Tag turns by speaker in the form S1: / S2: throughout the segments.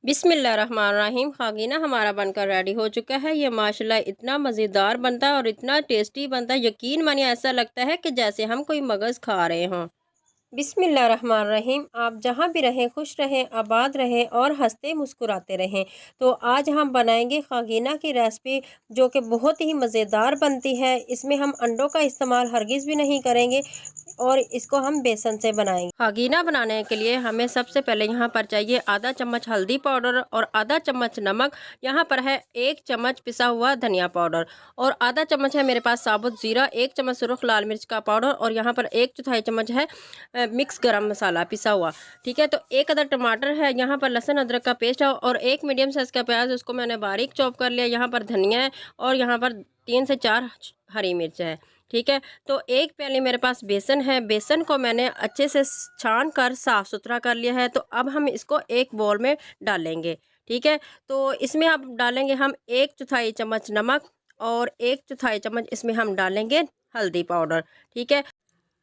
S1: बिस्मिल्लाहिर्रहमानिर्रहीम। खागीना हमारा बनकर रेडी हो चुका है। ये माशाल्लाह इतना मज़ेदार बनता है और इतना टेस्टी बनता है, यकीन मानिए ऐसा लगता है कि जैसे हम कोई मगज़ खा रहे हों। बिस्मिल्लाहिर्रहमानिर्रहीम। आप जहाँ भी रहें खुश रहें, आबाद रहें और हंसते मुस्कुराते रहें। तो आज हम बनाएंगे खागीना की रेसिपी, जो कि बहुत ही मज़ेदार बनती है। इसमें हम अंडों का इस्तेमाल हरगिज़ भी नहीं करेंगे और इसको हम बेसन से बनाएंगे। खागीना बनाने के लिए हमें सबसे पहले यहाँ पर चाहिए आधा चम्मच हल्दी पाउडर और आधा चम्मच नमक। यहाँ पर है 1 चम्मच पिसा हुआ धनिया पाउडर और आधा चम्मच है मेरे पास साबुत ज़ीरा, 1 चम्मच सुरख लाल मिर्च का पाउडर और यहाँ पर 1/4 चम्मच है मिक्स गरम मसाला पिसा हुआ। ठीक है, तो 1 अदर टमाटर है, यहाँ पर लहसुन अदरक का पेस्ट है और 1 मीडियम साइज़ का प्याज, उसको मैंने बारीक चॉप कर लिया। यहाँ पर धनिया है और यहाँ पर 3 से 4 हरी मिर्च है। ठीक है, तो एक प्याली मेरे पास बेसन है। बेसन को मैंने अच्छे से छान कर साफ़ सुथरा कर लिया है। तो अब हम इसको एक बोल में डालेंगे। ठीक है, तो इसमें अब डालेंगे हम 1/4 चम्मच नमक और 1/4 चम्मच इसमें हम डालेंगे हल्दी पाउडर। ठीक है,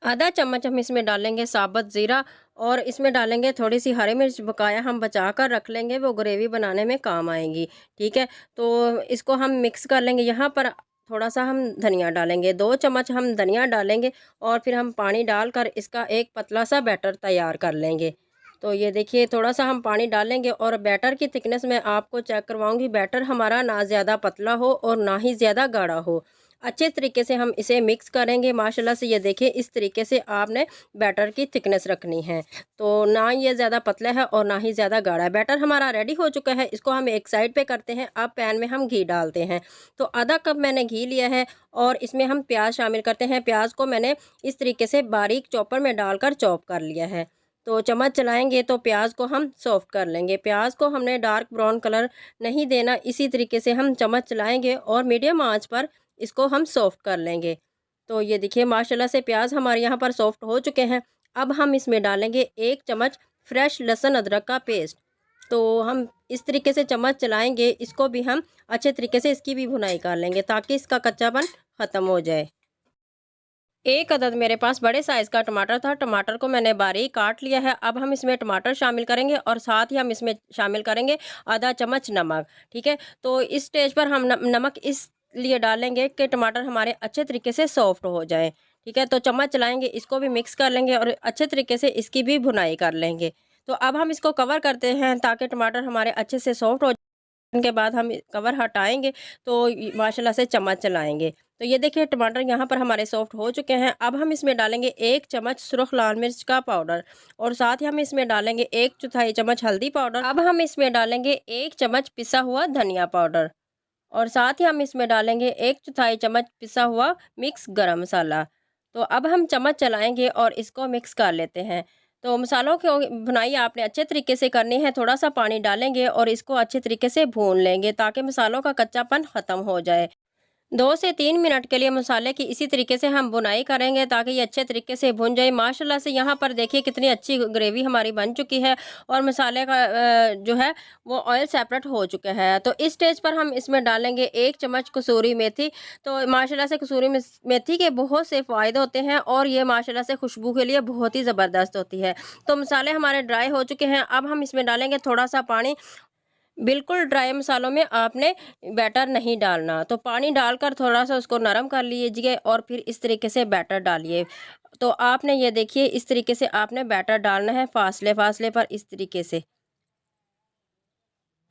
S1: आधा चम्मच हम इसमें डालेंगे साबुत ज़ीरा और इसमें डालेंगे थोड़ी सी हरी मिर्च, बकाया हम बचा कर रख लेंगे, वो ग्रेवी बनाने में काम आएंगी। ठीक है, तो इसको हम मिक्स कर लेंगे। यहाँ पर थोड़ा सा हम धनिया डालेंगे, 2 चम्मच हम धनिया डालेंगे और फिर हम पानी डालकर इसका एक पतला सा बैटर तैयार कर लेंगे। तो ये देखिए, थोड़ा सा हम पानी डालेंगे और बैटर की थिकनेस मैं आपको चेक करवाऊंगी। बैटर हमारा ना ज़्यादा पतला हो और ना ही ज़्यादा गाढ़ा हो। अच्छे तरीके से हम इसे मिक्स करेंगे। माशाल्लाह से ये देखिए, इस तरीके से आपने बैटर की थिकनेस रखनी है। तो ना ये ज़्यादा पतला है और ना ही ज़्यादा गाढ़ा है। बैटर हमारा रेडी हो चुका है, इसको हम एक साइड पे करते हैं। अब पैन में हम घी डालते हैं। तो आधा कप मैंने घी लिया है और इसमें हम प्याज शामिल करते हैं। प्याज को मैंने इस तरीके से बारीक चॉपर में डालकर चॉप कर लिया है। तो चम्मच चलाएंगे तो प्याज को हम सॉफ्ट कर लेंगे। प्याज को हमने डार्क ब्राउन कलर नहीं देना, इसी तरीके से हम चम्मच चलाएंगे और मीडियम आंच पर इसको हम सॉफ्ट कर लेंगे। तो ये देखिए, माशाल्लाह से प्याज हमारे यहाँ पर सॉफ्ट हो चुके हैं। अब हम इसमें डालेंगे 1 चम्मच फ्रेश लहसुन अदरक का पेस्ट। तो हम इस तरीके से चम्मच चलाएंगे, इसको भी हम अच्छे तरीके से इसकी भी भुनाई कर लेंगे ताकि इसका कच्चापन ख़त्म हो जाए। एक अदद मेरे पास बड़े साइज़ का टमाटर था, टमाटर को मैंने बारीक काट लिया है। अब हम इसमें टमाटर शामिल करेंगे और साथ ही हम इसमें शामिल करेंगे आधा चम्मच नमक। ठीक है, तो इस स्टेज पर हम नमक इसलिए डालेंगे कि टमाटर हमारे अच्छे तरीके से सॉफ्ट हो जाए। ठीक है, तो चम्मच चलाएंगे, इसको भी मिक्स कर लेंगे और अच्छे तरीके से इसकी भी भुनाई कर लेंगे। तो अब हम इसको कवर करते हैं ताकि टमाटर हमारे अच्छे से सॉफ्ट हो। के बाद हम कवर हटाएँगे तो माशाल्लाह से चम्मच चलाएँगे। तो ये देखिए, टमाटर यहाँ पर हमारे सॉफ्ट हो चुके हैं। अब हम इसमें डालेंगे 1 चम्मच सुरख लाल मिर्च का पाउडर और साथ ही हम इसमें डालेंगे 1/4 चम्मच हल्दी पाउडर। अब हम इसमें डालेंगे 1 चम्मच पिसा हुआ धनिया पाउडर और साथ ही हम इसमें डालेंगे 1/4 चम्मच पिसा हुआ मिक्स गरम मसाला। तो अब हम चम्मच चलाएँगे और इसको मिक्स कर लेते हैं। तो मसालों की भुनाई आपने अच्छे तरीके से करनी है। थोड़ा-सा पानी डालेंगे और इसको अच्छे तरीके से भून लेंगे ताकि मसालों का कच्चापन ख़त्म हो जाए। 2 से 3 मिनट के लिए मसाले की इसी तरीके से हम भुनाई करेंगे ताकि ये अच्छे तरीके से भुन जाए। माशाल्लाह से यहाँ पर देखिए कितनी अच्छी ग्रेवी हमारी बन चुकी है और मसाले का जो है वो ऑयल सेपरेट हो चुका है। तो इस स्टेज पर हम इसमें डालेंगे 1 चम्मच कसूरी मेथी। तो माशाल्लाह से कसूरी मेथी के बहुत से फ़ायदे होते हैं और ये माशाल्लाह से खुशबू के लिए बहुत ही ज़बरदस्त होती है। तो मसाले हमारे ड्राई हो चुके हैं। अब हम इसमें डालेंगे थोड़ा-सा पानी। बिल्कुल ड्राई मसालों में आपने बैटर नहीं डालना, तो पानी डालकर थोड़ा-सा उसको नरम कर लीजिए और फिर इस तरीके से बैटर डालिए। तो आपने ये देखिए, इस तरीके से आपने बैटर डालना है फ़ासले-फ़ासले पर, इस तरीके से।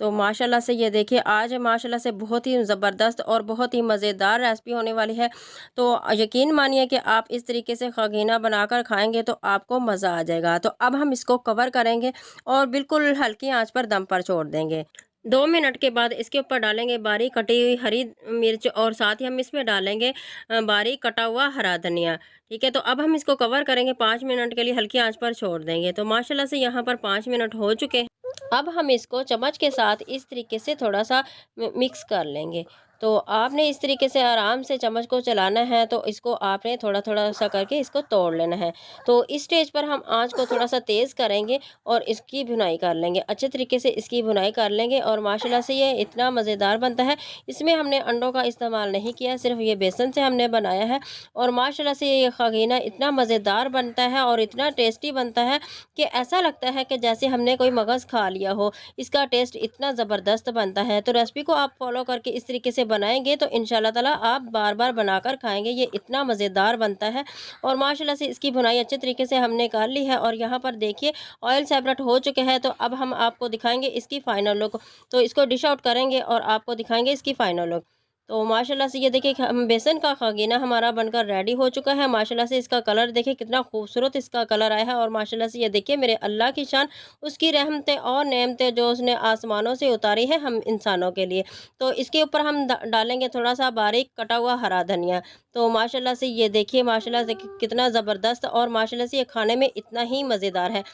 S1: तो माशाल्लाह से ये देखिए, आज माशाल्लाह से बहुत ही ज़बरदस्त और बहुत ही मज़ेदार रेसिपी होने वाली है। तो यकीन मानिए कि आप इस तरीके से खगीना बनाकर खाएँगे तो आपको मज़ा आ जाएगा। तो अब हम इसको कवर करेंगे और बिल्कुल हल्की आँच पर दम पर छोड़ देंगे। 2 मिनट के बाद इसके ऊपर डालेंगे बारीक कटी हुई हरी मिर्च और साथ ही हम इसमें डालेंगे बारीक कटा हुआ हरा धनिया। ठीक है, तो अब हम इसको कवर करेंगे, 5 मिनट के लिए हल्की आँच पर छोड़ देंगे। तो माशाल्लाह से यहाँ पर 5 मिनट हो चुके हैं। अब हम इसको चम्मच के साथ इस तरीके से थोड़ा-सा मिक्स कर लेंगे। तो आपने इस तरीके से आराम से चम्मच को चलाना है, तो इसको आपने थोड़ा-थोड़ा सा करके इसको तोड़ लेना है। तो इस स्टेज पर हम आँच को थोड़ा-सा तेज़ करेंगे और इसकी भुनाई कर लेंगे। अच्छे तरीके से इसकी भुनाई कर लेंगे और माशाल्लाह से ये इतना मज़ेदार बनता है। इसमें हमने अंडों का इस्तेमाल नहीं किया, सिर्फ़ ये बेसन से हमने बनाया है और माशाल्लाह से ये खागीना इतना मज़ेदार बनता है और इतना टेस्टी बनता है कि ऐसा लगता है कि जैसे हमने कोई मगज़ खा लिया हो। इसका टेस्ट इतना ज़बरदस्त बनता है। तो रेसिपी को आप फ़ॉलो करके इस तरीके से बनाएँगे तो इंशाल्लाह ताला आप बार-बार बनाकर खाएँगे। ये इतना मज़ेदार बनता है और माशाल्लाह से इसकी भुनाई अच्छे तरीके से हमने कर ली है और यहाँ पर देखिए ऑयल सेपरेट हो चुके हैं। तो अब हम आपको दिखाएँगे इसकी फ़ाइनल लुक। तो इसको डिश आउट करेंगे और आपको दिखाएँगे इसकी फ़ाइनल लुक। तो माशाल्लाह से ये देखिए कि हम बेसन का खागीना हमारा बनकर रेडी हो चुका है। माशाल्लाह से इसका कलर देखिए कितना खूबसूरत इसका कलर आया है और माशाल्लाह से ये देखिए मेरे अल्लाह की शान, उसकी रहमतें और नेमतें जो उसने आसमानों से उतारी है हम इंसानों के लिए। तो इसके ऊपर हम डालेंगे थोड़ा-सा बारीक कटा हुआ हरा धनिया। तो माशाल्लाह से ये देखिए माशाल्लाह से कितना ज़बरदस्त और माशाल्लाह से ये खाने में इतना ही मज़ेदार है।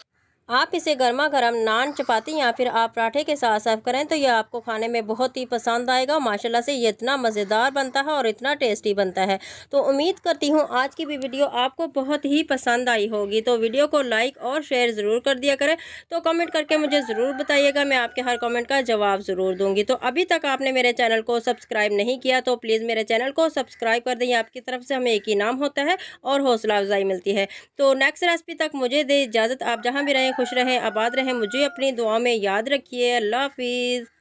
S1: आप इसे गरमा-गरम नान, चपाती या फिर आप पराठे के साथ सर्व करें तो ये आपको खाने में बहुत ही पसंद आएगा। माशाल्लाह से ये इतना मज़ेदार बनता है और इतना टेस्टी बनता है। तो उम्मीद करती हूँ आज की भी वीडियो आपको बहुत ही पसंद आई होगी। तो वीडियो को लाइक और शेयर ज़रूर कर दिया करें। तो कमेंट करके मुझे ज़रूर बताइएगा, मैं आपके हर कमेंट का जवाब ज़रूर दूँगी। तो अभी तक आपने मेरे चैनल को सब्सक्राइब नहीं किया तो प्लीज़ मेरे चैनल को सब्सक्राइब कर दें। आपकी तरफ से हमें एक इनाम होता है और हौसला अफ़ज़ाई मिलती है। तो नेक्स्ट रेसिपी तक मुझे दें इजाज़त। आप जहाँ भी रहें खुश रहें, आबाद रहें। मुझे अपनी दुआ में याद रखिए। अल्लाह हाफ़िज़।